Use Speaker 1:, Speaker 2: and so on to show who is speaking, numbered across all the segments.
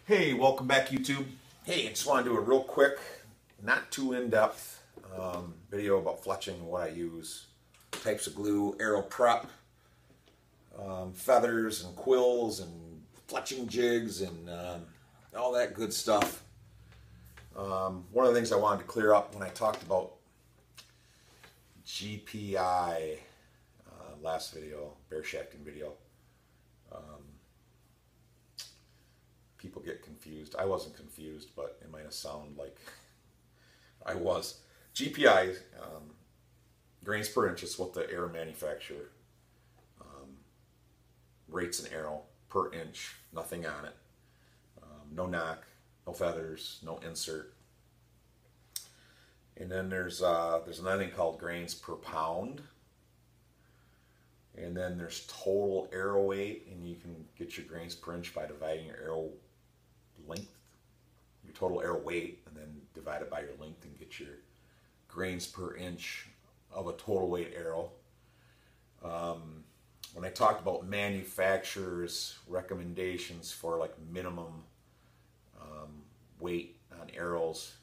Speaker 1: Hey, welcome back YouTube. Hey, I just want to do a real quick, not too in-depth video about fletching and what I use. Types of glue, arrow prep, feathers and quills and fletching jigs and all that good stuff. One of the things I wanted to clear up when I talked about GPI last video, bear shafting video. People get confused. I wasn't confused, but it might have sounded like I was. GPI, grains per inch, is what the arrow manufacturer rates an arrow per inch, nothing on it. No knock, no feathers, no insert. And then there's another thing called grains per pound. And then there's total arrow weight, and you can get your grains per inch by dividing your arrow length, your total arrow weight, and then divide it by your length and get your grains per inch of a total weight arrow. When I talked about manufacturers' recommendations for like minimum weight on arrows,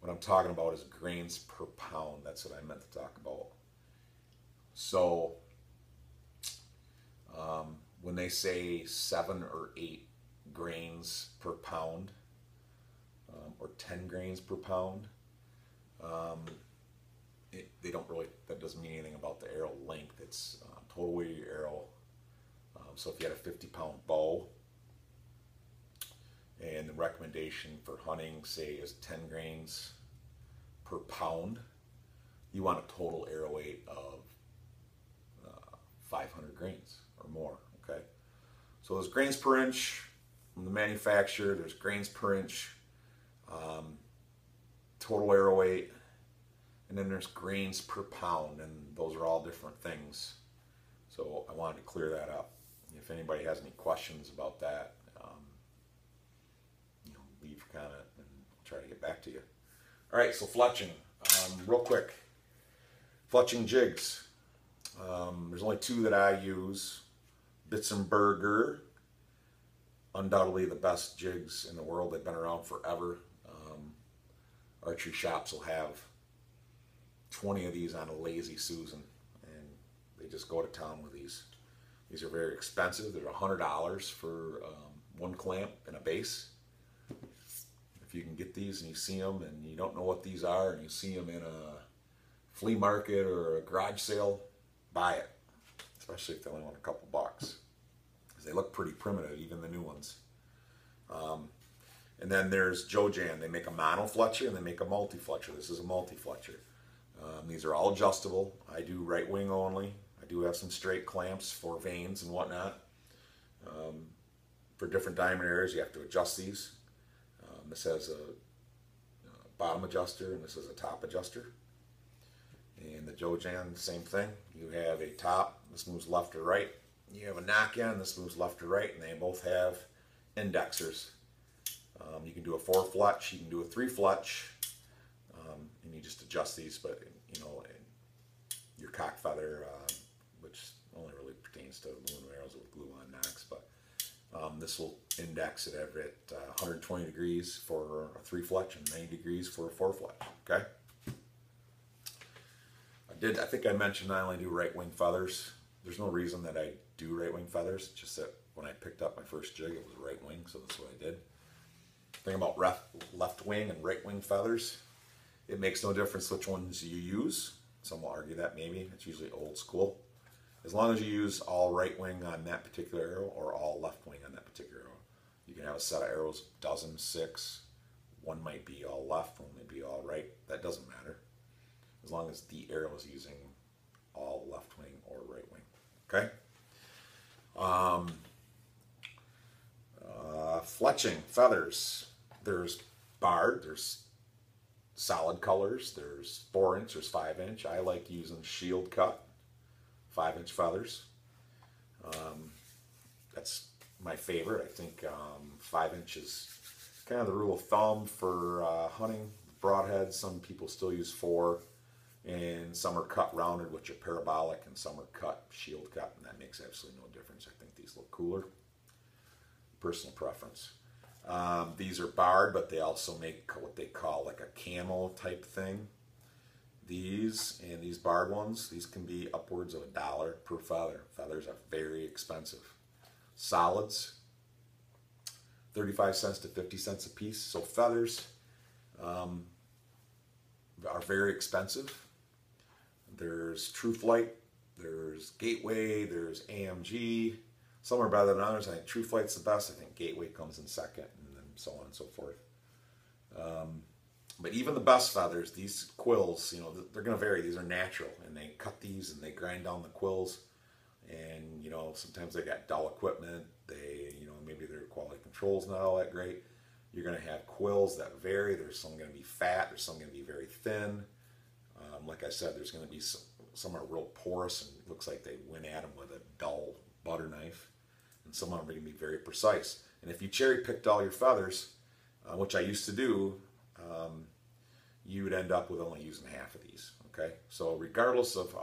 Speaker 1: what I'm talking about is grains per pound. That's what I meant to talk about. So when they say 7 or 8 grains per pound, or 10 grains per pound, they don't really, that doesn't mean anything about the arrow length. It's total weight of your arrow. So if you had a 50-pound bow, and the recommendation for hunting, say, is 10 grains per pound, you want a total arrow weight of 500 grains or more, okay? So there's grains per inch from the manufacturer, there's grains per inch, total arrow weight, and then there's grains per pound, and those are all different things. So I wanted to clear that up. If anybody has any questions about that, leave a comment and I'll try to get back to you. All right, so fletching, real quick. Fletching jigs. There's only 2 that I use. Bitzenberger, undoubtedly the best jigs in the world. They've been around forever. Archery shops will have 20 of these on a Lazy Susan, and they just go to town with these. These are very expensive. They're $100 for one clamp and a base. If you can get these and you see them and you don't know what these are and you see them in a flea market or a garage sale, buy it, especially if they only want a couple bucks, because they look pretty primitive, even the new ones. And then there's Jojan. They make a mono fletcher and they make a multi fletcher. This is a multi fletcher. These are all adjustable. I do right wing only. I do have some straight clamps for vanes and whatnot. For different diameter areas, you have to adjust these. This has a bottom adjuster and this is a top adjuster. And the Jojan, same thing. You have a top, this moves left or right. You have a knock-in, this moves left or right, and they both have indexers. You can do a 4 fletch, you can do a 3 fletch, and you just adjust these. But your cock feather, which only really pertains to balloon arrows with glue-on nocks, but this will index it at 120 degrees for a 3 fletch and 90 degrees for a 4 fletch. Okay. I think I mentioned I only do right wing feathers. There's no reason that I do right wing feathers, just that when I picked up my first jig it was right wing, so that's what I did. The thing about left wing and right wing feathers, it makes no difference which ones you use. Some will argue that maybe, it's usually old school. As long as you use all right wing on that particular arrow or all left wing on that particular arrow. You can have a set of arrows, dozen, 6. One might be all left, one might be all right. That doesn't matter, as long as the arrow is using all left wing or right wing. Okay? Fletching, feathers. There's barred, there's solid colors, there's 4-inch, there's 5-inch. I like using shield cut 5-inch feathers. That's my favorite. I think 5-inch is kind of the rule of thumb for hunting. Broadheads, some people still use 4, and some are cut rounded, which are parabolic, and some are cut shield cut, and that makes absolutely no difference. I think these look cooler. Personal preference. These are barred, but they also make what they call like a camo type thing. These and these barred ones, these can be upwards of $1 per feather. Feathers are very expensive. Solids, 35 cents to 50 cents a piece. So feathers are very expensive. There's Truth Light, there's Gateway, there's AMG. Some are better than others. I think Truth Light's the best. I think Gateway comes in second, and then so on and so forth. But even the best feathers, these quills, you know, they're going to vary. These are natural, and they cut these and they grind down the quills. And, you know, sometimes they got dull equipment. They, you know, maybe their quality control's not all that great. You're going to have quills that vary. There's some going to be fat. There's some going to be very thin. Like I said, there's going to be some are real porous and it looks like they went at them with a dull butter knife. And some of them are going to be very precise. And if you cherry picked all your feathers, which I used to do, you would end up with only using half of these. Okay, so regardless of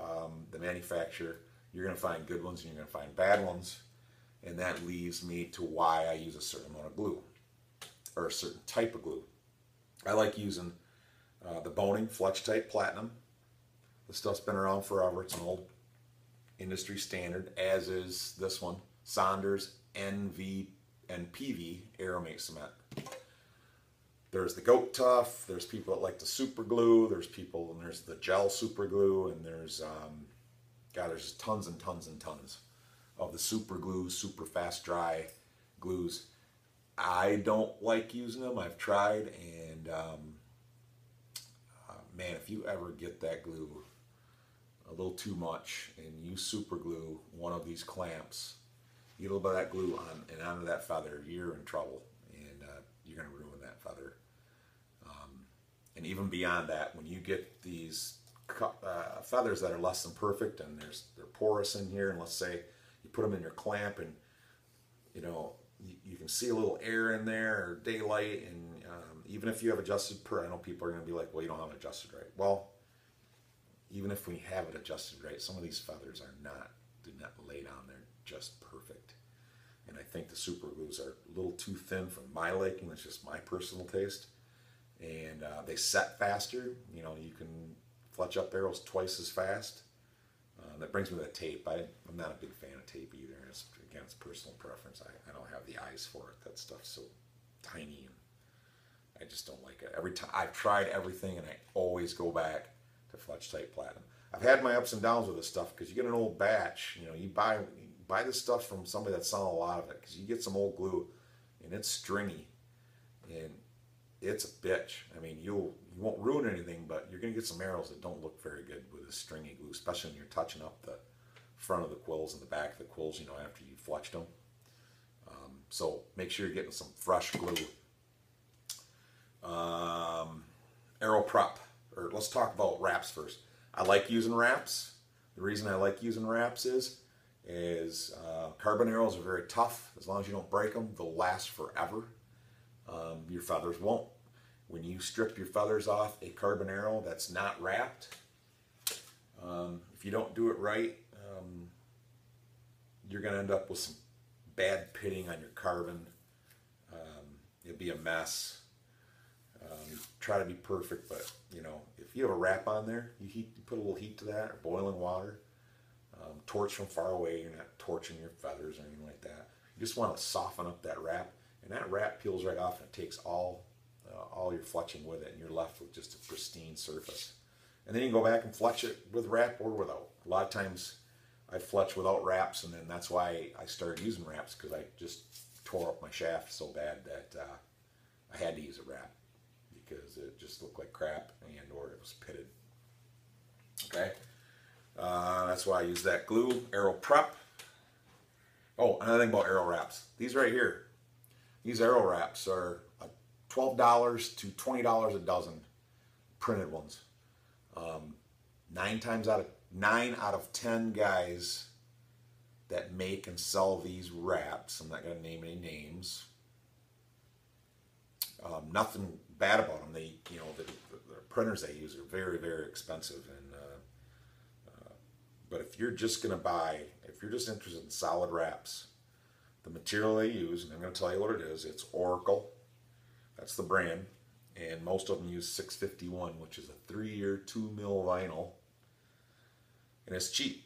Speaker 1: the manufacturer, you're going to find good ones and you're going to find bad ones, and that leaves me to why I use a certain amount of glue or a certain type of glue. I like using the Boning Fletch Type Platinum. This stuff's been around forever. It's an old industry standard, as is this one, Saunders NV and PV Aeromate Cement. There's the Goat Tough, there's people that like the super glue, there's people, and there's the gel super glue, and there's, God, there's just tons and tons and tons of the super glue, super fast dry glues. I don't like using them. I've tried, and man, if you ever get that glue a little too much and you super glue one of these clamps, you get a little bit of that glue on and onto that feather, you're in trouble, and you're going to ruin that feather. And even beyond that, when you get these feathers that are less than perfect and they're porous in here, and let's say you put them in your clamp and you know you can see a little air in there or daylight, and even if you have adjusted I know people are going to be like, well, you don't have it adjusted right. Well, even if we have it adjusted right, some of these feathers do not lay down there just perfect. And I think the super glues are a little too thin for my liking. That's just my personal taste. And they set faster. You know, you can fletch up arrows twice as fast. That brings me to the tape. I'm not a big fan of tape either. Again, it's personal preference. I don't have the eyes for it. That stuff's so tiny, and I just don't like it. Every time I've tried everything, and I always go back to Fletch Type Platinum. I've had my ups and downs with this stuff because you get an old batch. You know, you buy this stuff from somebody that's selling a lot of it, because you get some old glue, and it's stringy, and it's a bitch. I mean, you won't ruin anything, but you're going to get some arrows that don't look very good with this stringy glue, especially when you're touching up the front of the quills and the back of the quills, you know, after you fletched them. So make sure you're getting some fresh glue. Arrow prep, or let's talk about wraps first. I like using wraps. The reason I like using wraps is carbon arrows are very tough. As long as you don't break them, they'll last forever. Your feathers won't. When you strip your feathers off a carbon arrow that's not wrapped, if you don't do it right, you're going to end up with some bad pitting on your carbon. It'll be a mess. Try to be perfect, but you know, if you have a wrap on there, you put a little heat to that, or boiling water. Torch from far away. You're not torching your feathers or anything like that. You just want to soften up that wrap, and that wrap peels right off, and it takes all your fletching with it, and you're left with just a pristine surface. And then you can go back and fletch it with wrap or without. A lot of times I fletch without wraps, and then that's why I started using wraps, because I just tore up my shaft so bad that I had to use a wrap, because it just looked like crap, and or it was pitted. Okay, that's why I use that glue. Arrow prep. Oh, another thing about arrow wraps. These right here. These arrow wraps are $12 to $20 a dozen, printed ones. 9 out of 10 guys that make and sell these wraps, I'm not going to name any names. Nothing bad about them. They, you know, the printers they use are very, very expensive, and but if you're just going to buy, if you're just interested in solid wraps, the material they use, and I'm going to tell you what it is. It's Oracle. That's the brand. And most of them use 651, which is a 3-year 2 mil vinyl. And it's cheap.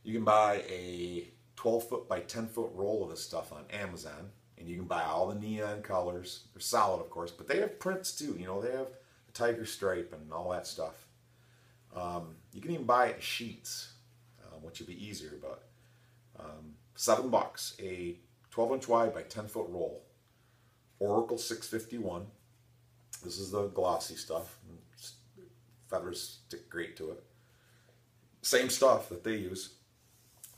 Speaker 1: You can buy a 12-foot by 10-foot roll of this stuff on Amazon. And you can buy all the neon colors. They're solid, of course, but they have prints too. You know, they have the tiger stripe and all that stuff. You can even buy it in sheets, which would be easier, but $7, a 12-inch wide by 10-foot roll. Oracle 651. This is the glossy stuff. Feathers stick great to it. Same stuff that they use.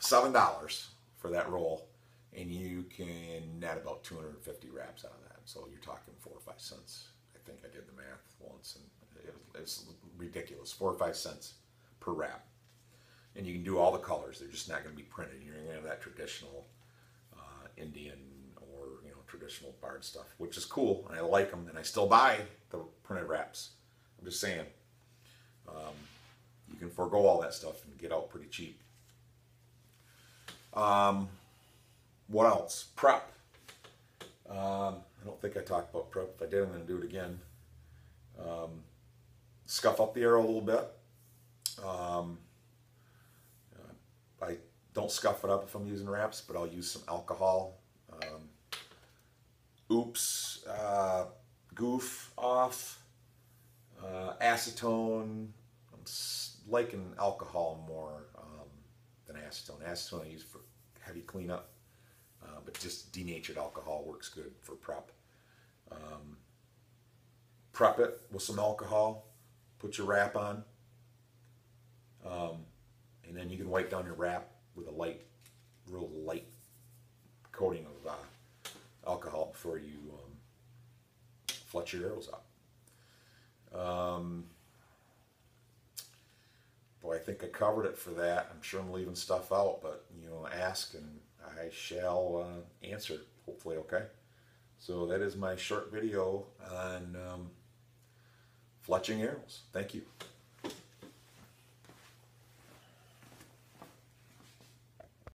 Speaker 1: $7 for that roll, and you can net about 250 wraps out of that. So you're talking 4 or 5 cents. I think I did the math once, and it was ridiculous. 4 or 5 cents per wrap. And you can do all the colors. They're just not going to be printed. You're going to have that traditional Indian or traditional barred stuff, which is cool, and I like them, and I still buy the printed wraps. I'm just saying, you can forego all that stuff and get out pretty cheap. What else? Prep. I don't think I talked about prep. If I did, I'm going to do it again. Scuff up the arrow a little bit. I don't scuff it up if I'm using wraps, but I'll use some alcohol. Oops, goof off, acetone. I'm liking alcohol more than acetone. Acetone I use for heavy cleanup, but just denatured alcohol works good for prep. Prep it with some alcohol, put your wrap on, and then you can wipe down your wrap with a real light coating of alcohol before you fletch your arrows up. Boy, I think I covered it for that. I'm sure I'm leaving stuff out, but ask and I shall answer, hopefully. Okay, so that is my short video on fletching arrows. Thank you.